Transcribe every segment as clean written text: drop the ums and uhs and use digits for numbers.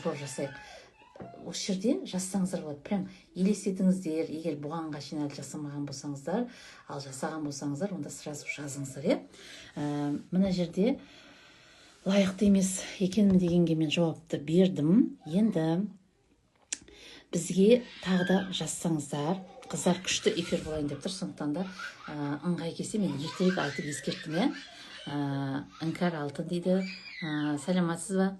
жасайық. Осы жерде жазсаңыздар болады. Прям елестетіңіздер, егер бұғанға шейін әлі жасамаған болсаңыздар, ал жасаған болсаңыздар, онда сразу жазыңыздар. Мына жерде лайықты емес екенмін дегенге мен жауапты бердім. Енді бізге тағы да жазсаңыздар, қыздар күшті эфир болайын деп тұр, сондықтан да ыңғай келсе мен ертерек айтып ескерттім. Іңкәр алтын дейді. Сәлематсыз ба?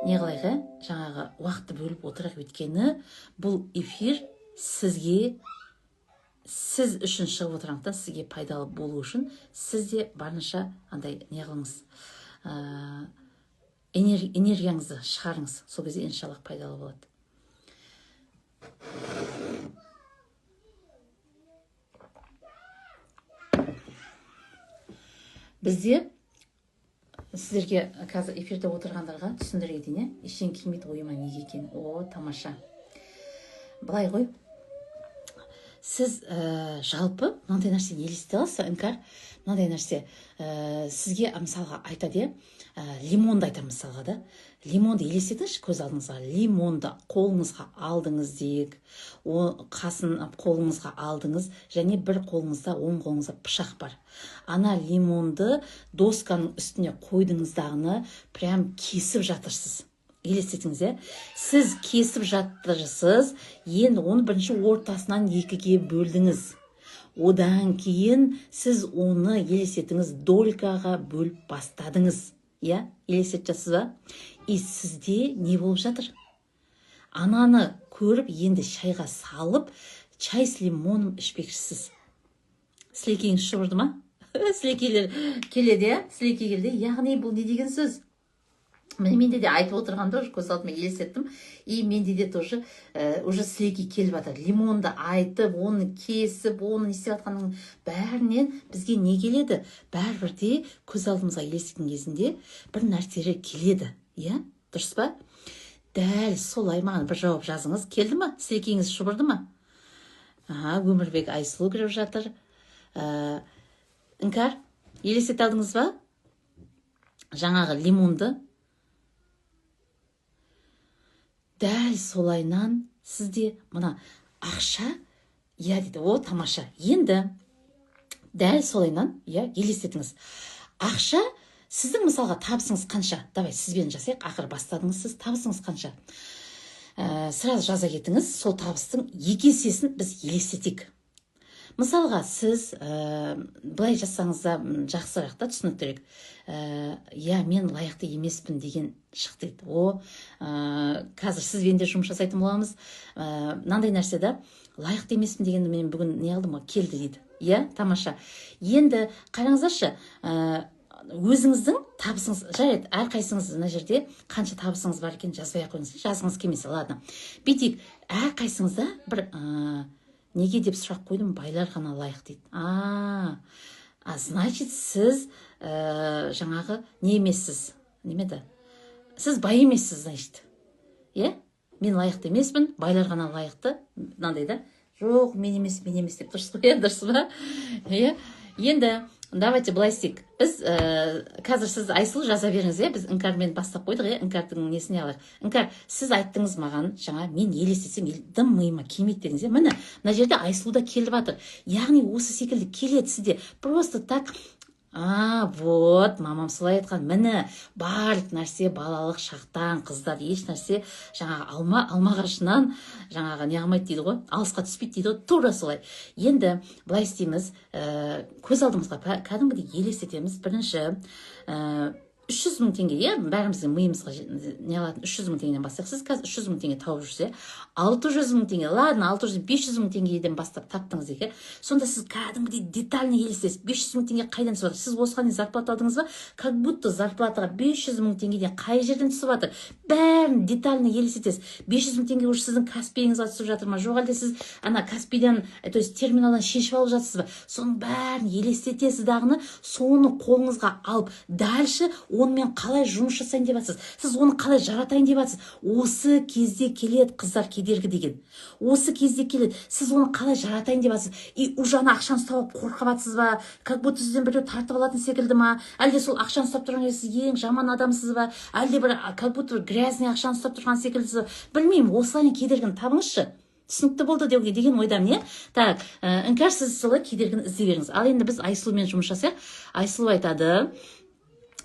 Не қылайық, жаңағы уақытты бөліп отырақ, өйткені бұл эфир сізге, сіз үшін шығып отырғандықтан, сізге пайдалы болу үшін сізде барынша андай не қылыңыз, энергияңызды шығарыңыз, сол кезде иншаллах пайдалы болады. Бізде сіздерге қазір эфирде отырғандарға түсіндіре дейін, ештеңе келмейді ойыма неге екен. О, тамаша. Былай ғой, сіз жалпы мынандай нәрсені елестете аласыз, Іңкәр, мынандай нәрсе сізге мысалға айтады, лимонды айтам мысалға да. Лимонды елестетіңізші көз алдыңызға. Лимонды қолыңызға алдыңыз дейік, қасын қолыңызға алдыңыз, және бір қолыңызда, оң қолыңызда пышақ бар. Ана лимонды досканың үстіне қойдыңыздағыны прям кесіп жатырсыз. Елестетіңіз, сіз кесіп жатырсыз, енді оны бірінші ортасынан екіге бөлдіңіз. Одан кейін сіз оны елестетіңіз, долькаға бөліп бастадыңыз. Елестет жасыз ба? И сізде не болып жатыр? Ананы көріп, енді шайға салып, чай с лимоном ішпекшісіз. Сілекейіңіз шұбырды ма? Сілекейлер келеді, сілекей келді. Яғни бұл не деген сөз? Менде де айтып отырғанда көз алдыма елестеттім. И менде де тоже уже сілекей келіп жатыр. Лимонды айтып, оны кесіп, оны не істеп жатқанның бәрінен бізге не келеді? Бәрібірде көз алдымызға елестеткен кезінде бір нәрселер келеді. Дұрыс па? Дәл солай маған бір жауап жазыңыз. Келді ма? Сілекейіңіз шұбырды ма? Өмірбек Айсұлу кіріп жатыр. Іңкәр, елестете алдыңыз ба? Жаңағы лимонды. Дәл солайнан сізде мына ақша, дейді, о, тамаша. Енді дәл солайнан, елестетіңіз. Ақша, сіздің мысалға табысыңыз қанша? Давай, сізбен жасайық, ақыр бастадыңыз, сіз табысыңыз қанша? Сразу жаза кетіңіз, сол табыстың екі есесін біз елестетейік. Мысалға, сіз былай жазсаңыз да жақсырақ та түсініктірек. Мен лайықты емеспін деген шықты дейді. Қазір сізбен де жұмыс жасайтын боламыз. Мынандай нәрсе да, лайықты емеспін дегенді мен бүгін не алдым ғой, келді дейді. Тамаша. Енді қараңыздаршы, өзіңіздің табысыңыз, жарайды, әрқайсыңыз мына жерде қанша табысыңыз бар екен жазбай қойыңыз, жазғыңыз келмесе, ладно. Бүйтейік, әрқайсыңызда бір неге деп сұрақ қойдым, байлар ғана лайық дейді. Значит, сіз жаңағы не емессіз, немеді? Сіз бай емессіз, значит. Мен лайықты емеспін, байлар ғана лайықты, мынандай да. Жоқ, мен емес деп тұрсыз ғой, дұрыс ба? Енді давайте былай істейік. Біз қазір сіз Айсұлу жаза беріңіз, біз Іңкәрмен бастап қойдық, Іңкәрдің несіне алайық. Іңкәр, сіз айттыңыз маған, жаңа мен елестетсем, дым миыма келмейді дедіңіз. Міне, мына жерде Айсұлу да келіп жатыр. Яғни осы секілді келеді сізде. Просто так. Вот, мамам солай айтқан. Міне, барлық нәрсе балалық шақтан, қыздар еш нәрсе жаңағы алма қарышынан жаңағы не қылмайды дейді ғой, алысқа түспейді дейді ғой, тура солай. Енді былай істейміз, көз алдымызға кәдімгідей елестетеміз. Бірінші 300 мың теңге, бәріміздің миымызға не алатын 300 мың теңгеден бастайық. Сіз қазір 300 мың теңге тауып жүрсе, 600 мың теңге, ладно, 500 мың теңгеден бастап таптыңыз екен. Сонда сіз кәдімгідей детально елестесіз. 500 мың теңге қайдан түсіп жатыр? Сіз осыған дейін зарплата алдыңыз ба? Как будто зарплатаға 500 мың теңгеден қай жерден түсіп жатыр? Бәрін детально елестесіз. 500 мың теңге уже сіздің Каспийіңізге түсіп жатыр ма? Жоқ, әлде сіз ана Каспийден, то есть терминалдан шешіп алып жатсыз ба? Соның бәрін елестетесіз дағыны, соны қолыңызға алып, дальше онымен қалай жұмыс жасайын деп жатсыз, сіз оны қалай жаратайын деп жатсыз. Осы кезде келеді қыздар кедергі деген. Осы кезде келеді, сіз оны қалай жаратайын деп жатсыз. И уже ана ақшаны ұстап қорқып жатсыз ба, как будто сізден біреу тартып алатын секілді ма, әлде сол ақшаны ұстап тұрған кезде сіз ең жаман адамсыз ба, әлде бір как будто грязный ақшаны ұстап тұрған секілдісіз ба, білмеймін. Осылай кедергіні табыңызшы. Түсінікті болды деген ойдамын, иә? Так, іңкәр, сіз солай кедергіні іздей беріңіз. Ал енді біз Айсұлумен жұмыс жасайық. Айсұлу айтады,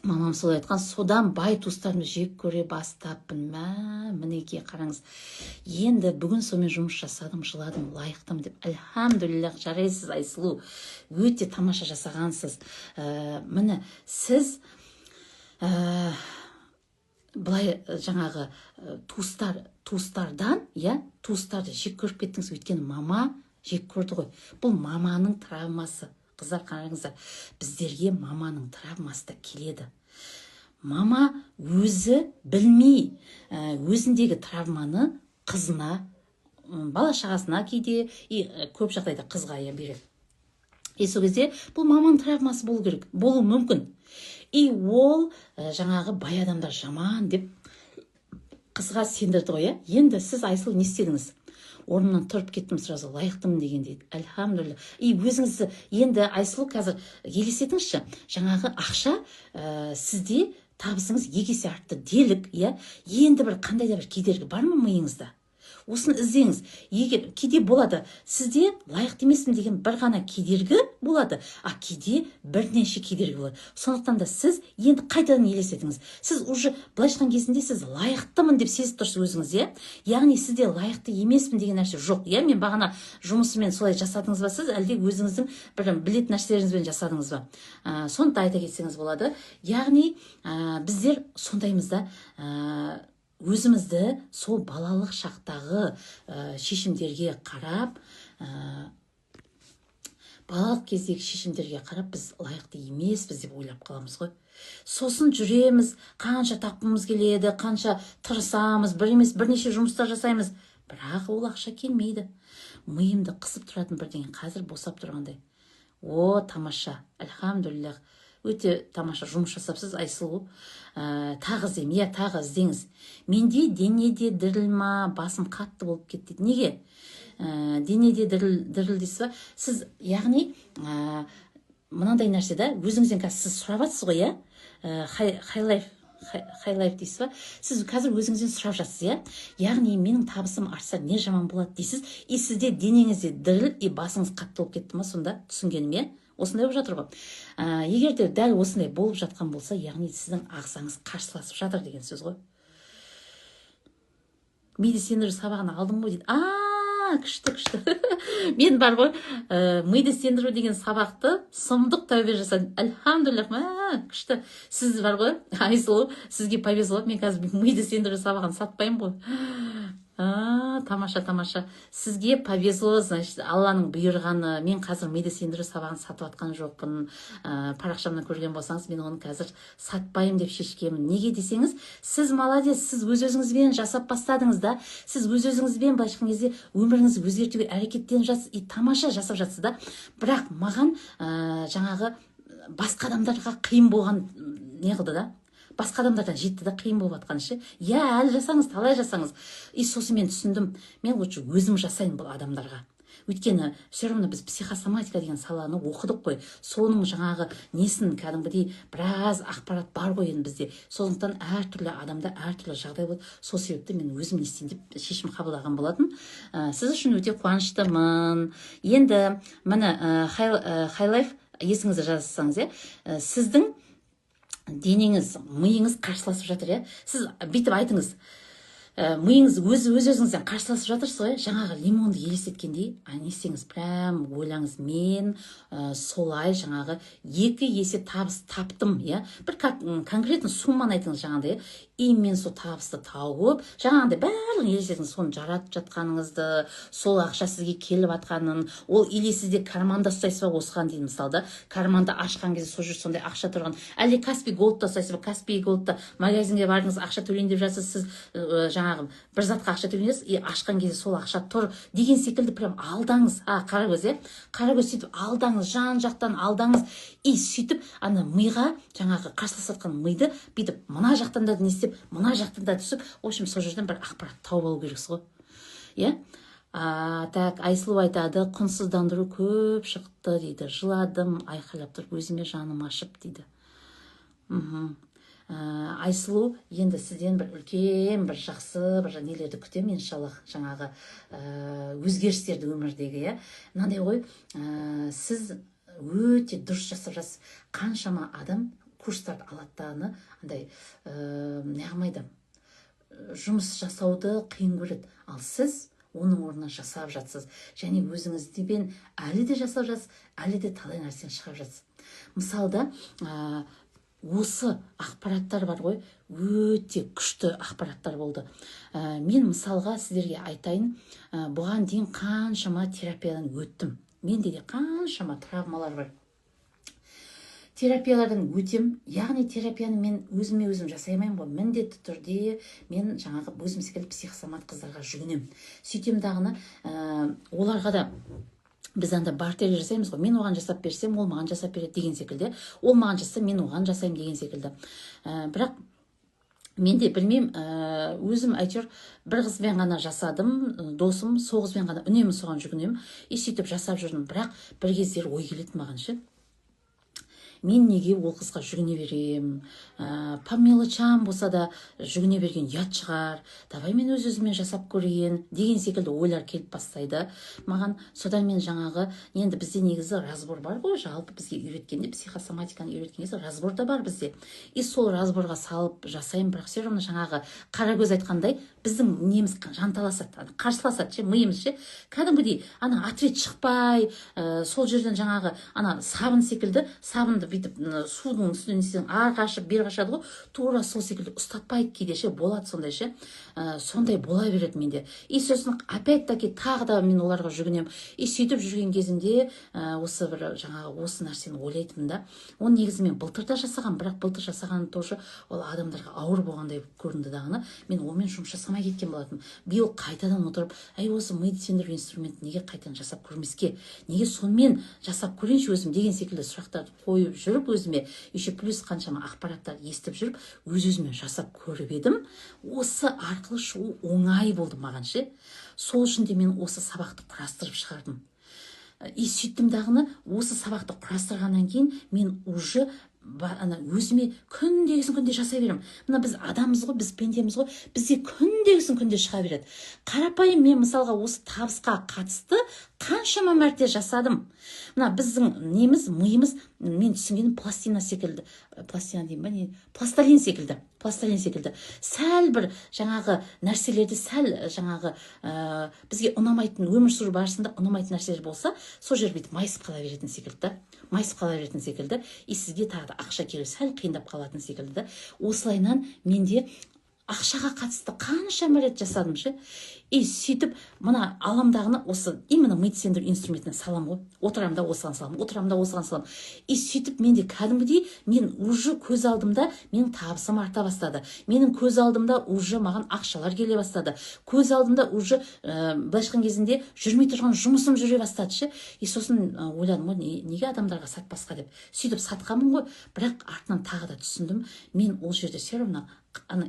мамам солай айтқан, содан бай туыстарымды жек көре бастаппын. Мінекей қараңыз. Енді бүгін сонымен жұмыс жасадым, жыладым, лайықтым деп. Альхамдулиллах, жарайсыз Айсұлу. Өте тамаша жасағансыз. Міне, сіз былай жаңағы туыстардан, туыстарды жек көріп кеттіңіз, өйткені мама жек көрді ғой. Бұл маманың травмасы. Қыздар, қараңыздар, біздерге маманың травмасы да келеді. Мама өзі білмей, өзіндегі травманы қызына, бала шағасына кейде, көп жағдайда қызға береді. Сол кезде бұл маманың травмасы болу керек, болу мүмкін. И ол жаңағы бай адамдар жаман деп қызға сендірді ғой. Енді сіз Айсұлу не істедіңіз? Орнымнан тұрып кеттім, сразу лайықтым деген дейді. Альхамдулилля. И өзіңізді енді Айсұлу қазір елестетіңізші, жаңағы ақша сізде табысыңыз 2 есе артты делік, енді бір қандай да бір кедергі бар ма миыңызда? Осыны іздеңіз. Егер кейде болады, сізде лайықты емеспін деген бір ғана кедергі болады, кейде бірнеше кедергі болады. Сондықтан да сіз енді қайтадан елестетіңіз. Сіз уже былай айтқан кезінде сіз лайықтымын деп сезіп тұрсыз өзіңіз, яғни сізде лайықты емеспін деген нәрсе жоқ. Мен бағана жұмысымен солай жасадыңыз ба сіз, әлде өзіңіздің бір білетін нәрселеріңізбен жасадыңыз ба? Соны да айта кетсеңіз болады. Яғни біздер сондаймыз да, өзімізді сол балалық шақтағы шешімдерге қарап, балалық кездегі шешімдерге қарап біз лайықты емеспіз деп ойлап қаламыз ғой. Сосын жүреміз, қанша тапқымыз келеді, қанша тырысамыз, бір емес бірнеше жұмыстар жасаймыз, бірақ ол ақша келмейді. Миымды қысып тұратын бірдеңе қазір босап тұрғандай. Тамаша, альхамдулиллах. Өте тамаша жұмыс жасапсыз Айсұлу. Тағы іздеймін, тағы іздеңіз. Менде денеде діріл ма, басым қатты болып кетті. Неге? Денеде діріл дейсіз ба? Сіз, яғни, мынандай нәрсе да, өзіңізден қазір сіз сұрап жатсыз ғой, хайлайф дейсіз ба? Сіз қазір өзіңізден сұрап жатсыз, яғни менің табысым артса не жаман болады дейсіз. И сізде денеңізде діріл, и басыңыз қатты болып кетті ма, сонда түсінгенім, осындай болып жатыр ғой. Егер де дәл осындай болып жатқан болса, яғни сіздің ағзаңыз қарсыласып жатыр деген сөз ғой. Миды сендіру сабағын алдым ғой дейді. Күшті. Мен бар ғой, миды сендіру деген сабақты сұмдық тәубе жасадым. Альхамдулиллах, күшті. Сіз бар ғой, Айсұлу, сізге повезло. Мен қазір миды сендіру сабағын сатпаймын ғой. Тамаша. Сізге повезло, значит, Алланың бұйырғаны. Мен қазір миды сендіру сабағын сатып атқан жоқпын. Парақшамнан көрген болсаңыз, мен оны қазір сатпайым деп шешкемін. Неге десеңіз, сіз молодец, сіз өз-өзіңізбен жасап бастадыңыз да. Сіз өз-өзіңізбен былай айтқан кезде өміріңізді өзгертуге әрекеттеніп жатсыз, и тамаша жасап жатсыз да. Бірақ маған жаңағы басқа адамдарға қиын болған не қылды да? Басқа адамдардан жетті да, қиын болып атқан ше. Әлі жасаңыз, талай жасаңыз. И сосын мен түсіндім, мен лучше өзім жасайын бұл адамдарға. Өйткені все равно біз психосоматика деген саланы оқыдық қой. Соның жаңағы несін кәдімгідей біраз ақпарат бар ғой енді бізде. Сондықтан әртүрлі адамда әртүрлі жағдай болады. Сол себепті мен өзім не істейін деп шешім қабылдаған болатын. Сіз үшін өте қуаныштымын. Енді міне хайлайф есіңізді жазсаңыз, сіздің денеңіз, миыңыз қарсыласып жатыр, Сіз бүйтіп айтыңыз. Миыңыз өз-өзіңізден қарсыласып жатырсыз ғой, жаңағы лимонды елестеткендей, не істеңіз, прям ойлаңыз, мен солай жаңағы 2 есе табыс таптым, бір конкретно сумманы айтыңыз жаңағыдай, и мен сол табысты тауып жаңағыдай барлығын елестетіңіз, соны жаратып жатқаныңызды, сол ақша сізге келіп жатқанын, ол или сізде карманда ұстайсыз ба осыған дейін, мысалы, карманда ашқан кезде сол жерде сондай ақша тұрған, әлде Каспий Голдта ұстайсыз ба, Каспий Голдта магазинге бардыңыз, ақша төлейін деп жатсыз, сіз жаңағы бір затқа ақша төлейсіз, и ашқан кезде сол ақша тұр деген секілді прям алдаңыз. Қарагөз, қарагөз, сөйтіп алдаңыз, жан жақтан алдаңыз, и сөйтіп ана миға, жаңағы қарсыласатын миды бүйтіп мына жақтан да не істеп, мына жақтан да түсіп, в общем, сол жерден бір ақпарат тауып алу керексіз ғой. Иә? Так, Айсұлу айтады, құнсыздандыру көп шықты дейді. Жыладым, айқайлап тұрып, өзіме жаным ашып дейді. Айсұлу, енді сізден бір үлкен, бір жақсы, бір нелерді күтемін, иншаллах, жаңағы өзгерістерді өмірдегі, мынандай ғой, сіз өте дұрыс жасап жасыз. Қаншама адам курстарды алаттағаны, андай, неғымайды, жұмыс жасауды қиын көреді. Ал сіз оның орнына жасап жатсыз. Және өзіңізден әлі де жасап жатсыз, әлі де талай нәрсені шығарып жатсыз. Мысалда, осы ақпараттар бар ғой, өте күшті ақпараттар болды. Мен мысалға сіздерге айтайын, бұған дейін қаншама терапиядан өттім. Менде де қаншама травмалар бар. Терапиялардан өтем, яғни терапияны мен өзіме өзім жасаймайым ғой. Міндетті түрде мен жаңағы өзім секілді психосомат қыздарға жүгінем. Сөйтем дағыны, оларға да біз анда бартер жасаймыз ғой. Мен оған жасап берсем, ол маған жасап береді деген секілді. Ол маған жасаса, мен оған жасаймын деген секілді. Бірақ мен де білмеймін, өзім әйтеуір бір қызбен ғана жасадым, досым, сол қызбен ғана үнемі соған жүгінемін. И сөйтіп жасап жүрдім. Бірақ бір кездері ой келеді маған ше. Мен неге ол қызға жүгіне берем? По мелочам болса да жүгіне берген ұят шығар. Давай мен өз-өзімен жасап көрейін деген секілді ойлар келіп бастайды маған. Содан мен жаңағы, енді бізде негізі разбор бар ғой, жалпы бізге үйреткенде, психосоматиканы үйреткен кезде разбор да бар бізде. И сол разборға салып жасаймын, бірақ все равно жаңағы қарагөз айтқандай, біздің неміз жанталасады, қарсыласады, миымыз ше. Кәдімгідей ана ответ шықпай, сол жерден жаңағы ана сабын секілді, сабынды бүйтіп судың үстінен арға ашып бері қашады ғой, тура сол секілді ұстатпайды кейде ше, болады сондай ше. Сондай бола береді менде. И сосын опять-таки тағы да мен оларға жүгінем. И сөйтіп жүрген кезімде осы бір жаңағы осы нәрсені ойлайтынмын да. Оны негізі мен былтыр да жасаған, бірақ былтыр жасаған тоже ол адамдарға ауыр болғандай көрінді дағыны. Мен онымен жұмыс жасамай кеткен болатынмын. Биыл қайтадан отырып, осы миды сендіру инструментті неге қайтадан жасап көрмеске? Неге сонымен жасап көрейінші өзім деген секілді сұрақтарды қойып жүріп өзіме, еще плюс қаншама ақпараттар естіп жүріп, өз-өзіме жасап көріп едім. Осы арқылы шығу оңай болды маған ше. Сол үшін де мен осы сабақты құрастырып шығардым. И сөйттім дағыны, осы сабақты құрастырғаннан кейін мен уже өзіме күндегісін күнде жасай берем. Мына біз адамыз ғой, біз пендеміз ғой, бізде күндегісін күнде шыға береді. Қарапайым мен мысалға осы табысқа қатысты қаншама мәрте жасадым. Мына біздің неміз, миымыз, мен түсінгенім пластина секілді. Пластина деймін ба, не? Пластилин секілді. Пластилин секілді. Сәл бір жаңағы нәрселерді, сәл жаңағы бізге ұнамайтын, өмір сүру барысында ұнамайтын нәрселер болса, сол жер бүйтіп майысып қала беретін секілді. Майысып қала беретін секілді. И сізге тағы да ақша келу сәл қиындап қалатын секілді. Осылайынан менде ақшаға қатысты қаншама рет жасадым ше. И сөйтіп мына аламдағыны осы именно миды сендіру инструментіне салам ғой. Отырам да осыған салам, отырам да осыған салам. И сөйтіп менде кәдімгідей мен уже көз алдымда менің табысым арта бастады. Менің көз алдымда уже маған ақшалар келе бастады. Көз алдымда уже былайшқан кезінде жүрмей тұрған жұмысым жүре бастады ше. И сосын ойладым ғой, неге адамдарға сатпасқа деп. Сөйтіп сатқанмын ғой, бірақ артынан тағы да түсіндім. Мен ол жерде все равно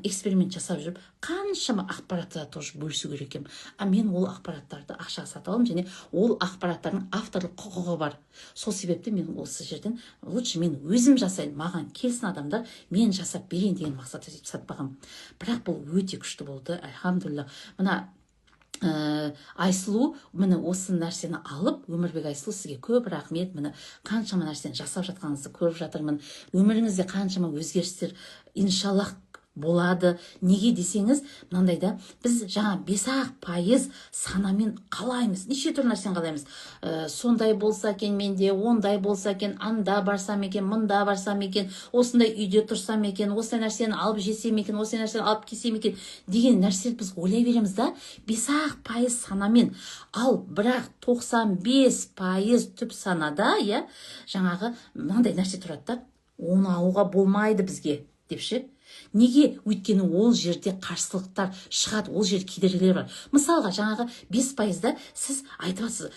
эксперимент жасап жүріп, қаншама ақпаратты тоже бөлісу керек екем. Мен ол ақпараттарды ақшаға сатып алдым, және ол ақпараттардың авторлық құқығы бар. Сол себепті мен осы жерден лучше мен өзім жасайын, маған келсін адамдар, мен жасап берейін деген мақсатта сатпағам. Бірақ бұл өте күшті болды, альхамдулилля. Мына Айсұлу, міне осы нәрсені алып, Өмірбек Айсұлу, сізге көп рахмет. Міне қаншама нәрсені жасап жатқаныңызды көріп жатырмын. Өміріңізде қаншама өзгерістер иншаллах болады. Неге десеңіз, мынандайда біз жаңа 5-ақ% санамен қалаймыз. Неше түрлі нәрсені қалаймыз. Сондай болса екен менде, ондай болса екен, анда барсам екен, мында барсам екен, осындай үйде тұрсам екен, осындай нәрсені алып жесем екен, осындай нәрсені алып кисем екен деген нәрселерді біз ойлай береміз да, 5-ақ% санамен. Ал бірақ 95% түп санада, жаңағы мынандай нәрсе тұрады да, оны алуға болмайды бізге деп ше. Неге? Өйткені ол жерде қарсылықтар шығады, ол жерде кедергілер бар. Мысалға, жаңағы 5%-да сіз айтып жатсыз,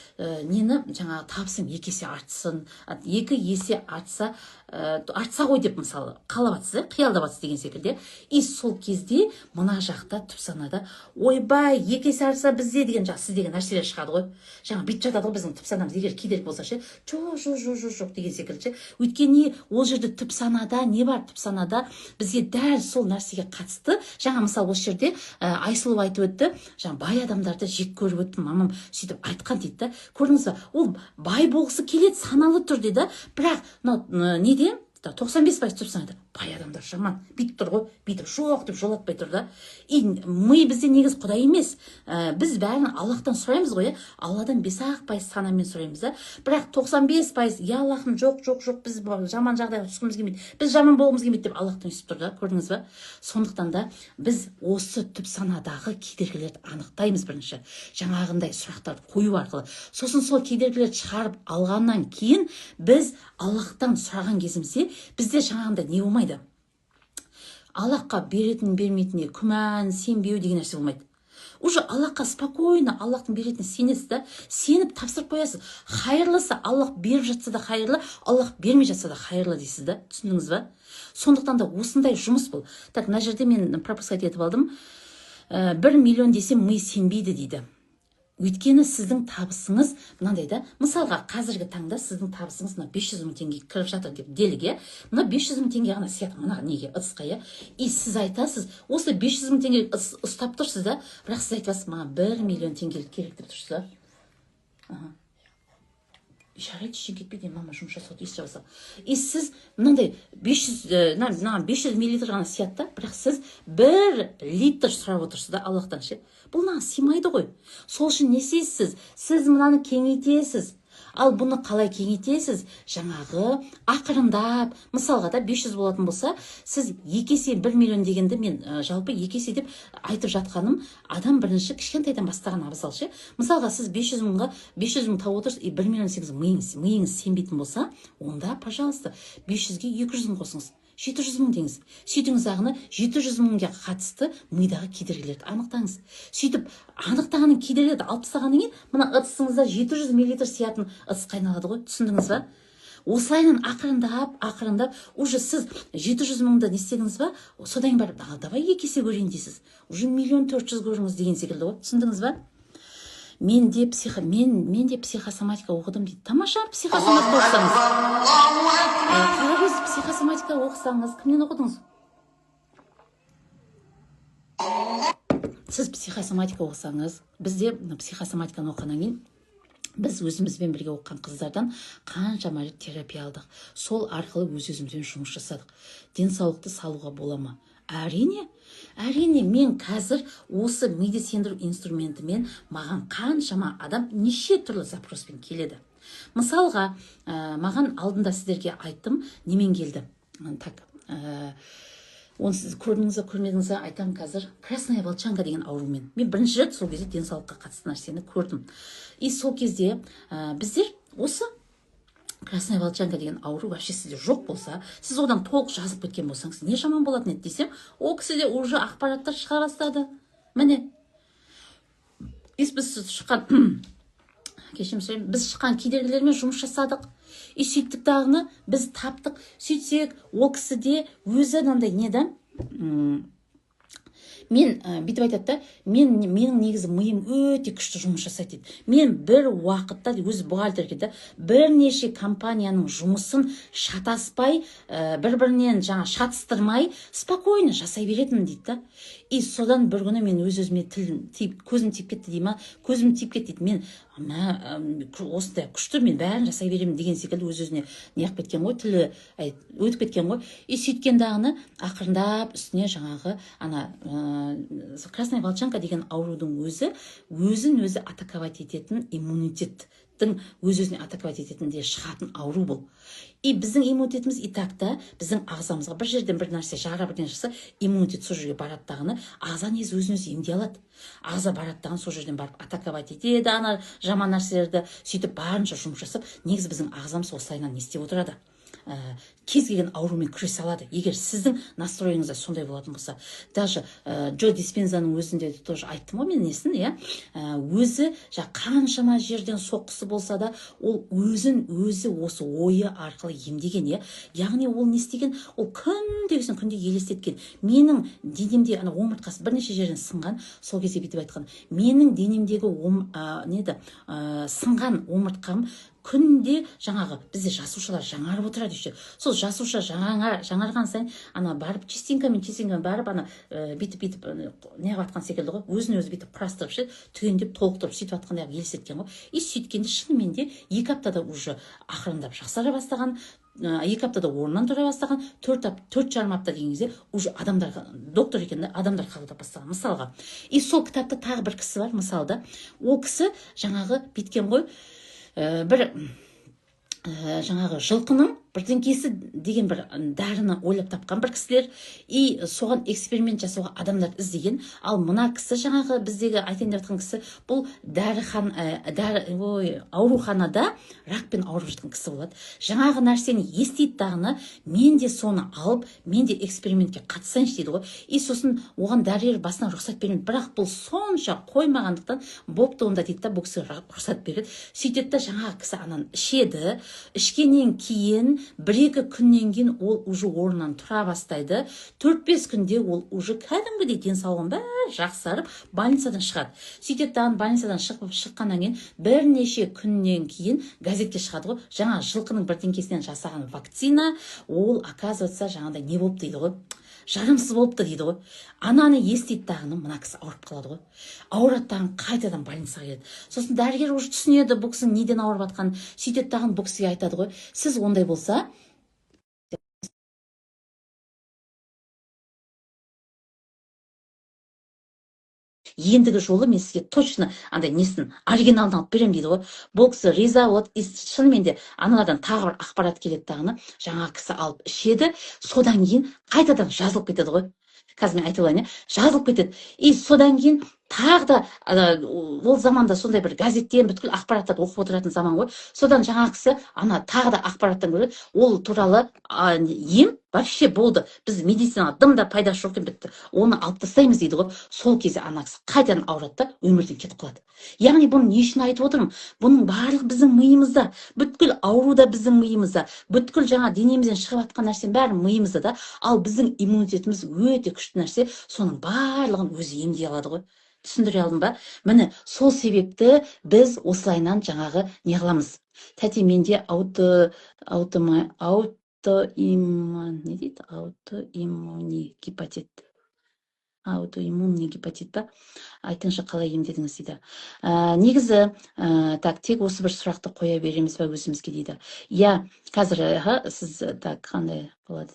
нені жаңағы табысым 2 есе артсын, 2 есе артса ғой деп мысалы қалап жатсыз, қиялдап жатсыз деген секілді. И сол кезде мына жақта түп санада ойбай 2 есе артса бізде деген сіз деген нәрселер шығады ғой. Жаңа бүйтіп жатады ғой біздің түп санамыз, егер кедергі болса ше, жоқ деген секілді. Өйткені ол жерде түп санада не бар? Түп санада бізге дәл сол нәрсеге қатысты. Жаңа мысалы осы жерде Айсұлу айтып өтті, жаңа бай адамдарды жек көріп өттім, мамам сөйтіп айтқан дейді да. Көрдіңіз бе? Ол бай болғысы келеді саналы түрде да, бірақ неде 95% түп санада бай адамдар жаман, бүйтіп тұр ғой, бүйтіп жоқ деп жолатпай тұр да. И ми бізде негіз Құдай емес, біз бәрін Аллахтан сұраймыз ғой, Алладан 5-ақ% санамен сұраймыз да. Бірақ 95% Аллахым жоқ, біз жаман жағдайға түскіміз келмейді, біз жаман болғымыз келмейді деп Аллахтан үстіп тұр да, көрдіңіз ба? Сондықтан да біз осы түп санадағы кедергілерді анықтаймыз бірінші, жаңағындай сұрақтарды қою арқылы. Сосын сол кедергілерді шығарып алғаннан кейін біз Аллахтан сұраған кезімізде бізде жаңағындай не болмайды? Аллахқа беретін бермейтініне күмән, сенбеу деген нәрсе болмайды. Уже Аллахқа спокойно, Аллахтың беретініне сенесіз да, сеніп тапсырып қоясыз. Хайырлысы Аллах беріп жатса да хайырлы, Аллах бермей жатса да хайырлы дейсіз да, түсіндіңіз ба? Сондықтан да осындай жұмыс бұл. Так, мына жерде мен пропускать етіп алдым. 1 миллион десем ми сенбейді дейді. Өйткені сіздің табысыңыз мынандай да, мысалға қазіргі таңда сіздің табысыңыз 500 мың теңге кіріп жатыр деп деліге, мына 500 мың теңге ғана сиятын мына неге ыдысқа, и сіз айтасыз, осы 500 мың теңге ұстап тұрсыз да, бірақ сіз айтасыз, маған 1 миллион теңге керек деп тұрсыз да. Жарайды, ішін кетпейді, мама жұмыс жасауды ес жабаса. И сіз мынандай 500 миллилитр ғана сиятта, бірақ сіз 1 литр сұрап отырсыз да Аллахтан ше. Бұл маған сыймайды ғой. Сол үшін не істейсіз? Сіз мынаны кеңейтесіз. Ал бұны қалай кеңейтесіз? Жаңағы ақырындап, мысалға да 500 болатын болса, сіз 2 есе 1 миллион дегенде мен жалпы 2 есе деп айтып жатқаным, адам бірінші кішкентайдан бастаған абзал ше. Мысалға сіз 500 мың тауып отырсыз, 1 миллион десеңіз миыңыз сенбейтін болса, онда, пожалуйста, 500-ге 200 мың қосыңыз. 700 мың деңіз. Сөйтіңіз ағыны 700 мыңға қатысты мидағы кедергілерді анықтаңыз. Сөйтіп анықтағанның кедергілерді алып тастағаннан кейін, мына ыдысыңызда 700 мл сиятын ыдыс қайналады ғой, түсіндіңіз ба? Осылайынан ақырындап, уже сіз 700 мыңды не істедіңіз ба? Содан барып, давай 2 есе көрейін дейсіз. Уже 1 400 000 көріңіз деген секілді ғой, түсіндіңіз ба? Мен де психосоматика оқыдым дейді. Тамаша, психосоматика оқысаңыз. Қарағыз, психосоматика оқысаңыз, кімнен оқыдыңыз? Сіз психосоматика оқысаңыз, бізде психосоматиканы оқығаннан кейін, біз өзімізбен бірге оқыған қыздардан қаншама рет терапия алдық. Сол арқылы өзімізбен жұмыс жасадық. Денсаулықты салуға бола ма? Әрине, мен қазір осы миды сендіру инструментімен маған қаншама адам неше түрлі запроспен келеді. Мысалға, маған алдында сіздерге айттым, немен келді. Так, оны сіз көрмедіңіз айтам қазір, красная волчанка деген аурумен. Мен бірінші рет сол кезде денсаулыққа қатысты нәрсені көрдім. И сол кезде біздер осы красная волчанка деген ауру вообще сізде жоқ болса, сіз одан толық жазып кеткен болсаңыз, не жаман болатын еді десем, ол кісіде уже ақпараттар шыға бастады. Міне, біз шыққан кедергілермен жұмыс жасадық. И сөйттік дағыны біз таптық. Сөйтсек, ол кісіде өзі мынандай не да, мен бүйтіп айтады да, менің негізі миым өте күшті жұмыс жасайды дейді. Мен бір уақытта, өзі бухгалтерге да, бірнеше компанияның жұмысын шатаспай, бір-бірінен шатыстырмай, спокойно жасай беретін дейді да. И содан бір күні мен өз-өзіме тілім тиіп, көзім тиіп кетті дей ма, көзім тиіп кетті дейді. Мен осындай күшті, мен бәрін жасай беремін деген секілді өз-өзіне неғып кеткен ғой, тілі өтіп кеткен ғой. И сөйткен дағыны ақырындап үстіне жаңағы красная волчанка деген аурудың өзін өзі атаковать ететін иммунитеттің өз-өзіне атаковать ететін де шығатын ауру бұл. И біздің иммунитетіміз и так та біздің ағзамызға бір жерден бір нәрсе жаға бірден шықса, иммунитет сол жерге барады дағыны, ағза негізі өзін-өзі емдей алады. Ағза барады дағыны сол жерден барып атаковать етеді ана жаман нәрселерді, сөйтіп барынша жұмыс жасап, негізі біздің ағзамыз осылайынан не істеп отырады, кез келген аурумен күресе алады. Егер сіздің настроеңізде сондай болатын болса, даже Джо Диспензаның өзінде тоже айттым ғой мен несін, өзі қаншама жерден соққысы болса да, ол өзі осы ойы арқылы емдеген, яғни ол не істеген, ол күнде елестеткен. Менің денемде омыртқасы бірнеше жерден сынған, сол кезде бүйтіп айтқан, менің денемдегі сынған омыртқам күнде жаңағы бізде жасушалар жаңарып отырады еще. Сол жасуша жаңарған сайын барып частинкамен барып бүйтіп не қылып секілді ғой, өзін-өзі бүйтіп құрастырып түгендеп толықтырып сөйтіп атқандай елестеткен ғой. И сөйткенде шынымен де 2 аптада уже ақырындап жақсара бастаған, 2 аптада орнынан тұра бастаған, 4,5 апта деген кезде уже адамдар, доктор екенде адамдар қабылдап бастаған мысалға. И сол кітапта тағы бір кісі бар, мысалда ол кісі жаңағы біткен ғой, бір жаңағы жылқының бірдеңкесі деген бір дәріні ойлап тапқан бір кісілер, и соған эксперимент жасауға адамдар іздеген. Ал мына кісі жаңағы біздегі айтайын деп жатқан кісі, бұл ауруханада ракпен ауырып жатқан кісі болады. Жаңағы нәрсені естиді дағыны, мен де соны алып, мен де экспериментке қатысайыншы дейді ғой. И сосын оған дәрігер басынан рұқсат бермеді, бірақ бұл сонша қоймағандықтан бопты онда дейді да, бұл кісі рұқсат береді. Сөйтеді да жаңағы кісі ішеді, ішкеннен кейін 1-2 күннен кейін ол уже орнынан тұра бастайды. 4-5 күнде ол уже кәдімгідей денсаулығын бәрі жақсарып, больницадан шығады. Сөйтеді дағын больницадан шыққаннан кейін бірнеше күннен кейін газетке шығады ғой, жаңа жылқының бірдеңкесінен жасаған вакцина, ол оказывается жаңағыдай не болып дейді ғой, жарамсыз болыпты дейді ғой. Ананы естиді дағыны, мына кісі ауырып қалады ғой. Ауырады дағын қайтадан больницаға келеді. Сосын дәрігер уже түсінеді бұл кісінің неден ауырып жатқанын. Сөйтеді дағын бұл кісіге айтады ғой, сіз ондай болса, ендігі жолы мен сізге точно несін оригиналын алып беремін дейді ғой. Бұл кісі риза болады. Шынымен де аналардан тағы бір ақпарат келеді дағыны, жаңа кісі алып ішеді, содан кейін қайтадан жазылып кетеді ғой. Қазір мен айтып алайын, жазылып кетеді. И содан кейін тағы да ол заманда сондай бір газеттен бүткіл ақпараттарды оқып отыратын заман ғой. Содан жаңа кісі тағы да ақпараттан көреді, ол туралы ем вообще болды, біз медицинаға дымда пайдасы жоқ екен, бітті, оны алып тастаймыз дейді ғой. Сол кезде ана кісі қайтадан ауырады да өмірден кетіп қалады. Яғни бұны не үшін айтып отырмын? Бұның барлығы біздің миымызда, бүткіл ауру да біздің миымызда, бүткіл жаңа денемізден шығып жатқан нәрсенің бәрі миымызда да, ал біздің иммунитетіміз өте күшті нәрсе, соның барлығын өзі емдей алады ғой. Түсіндіре алдым ба? Міне сол себепті біз осылайынан жаңағы не қыламыз. Тәте, менде аутоиммунный гепатит ба? Айтыңызшы, қалай емдедіңіз дейді. Негізі, тек осы бір сұрақты қоя береміз ба өзімізге дейді. Қазір сіз қандай болады?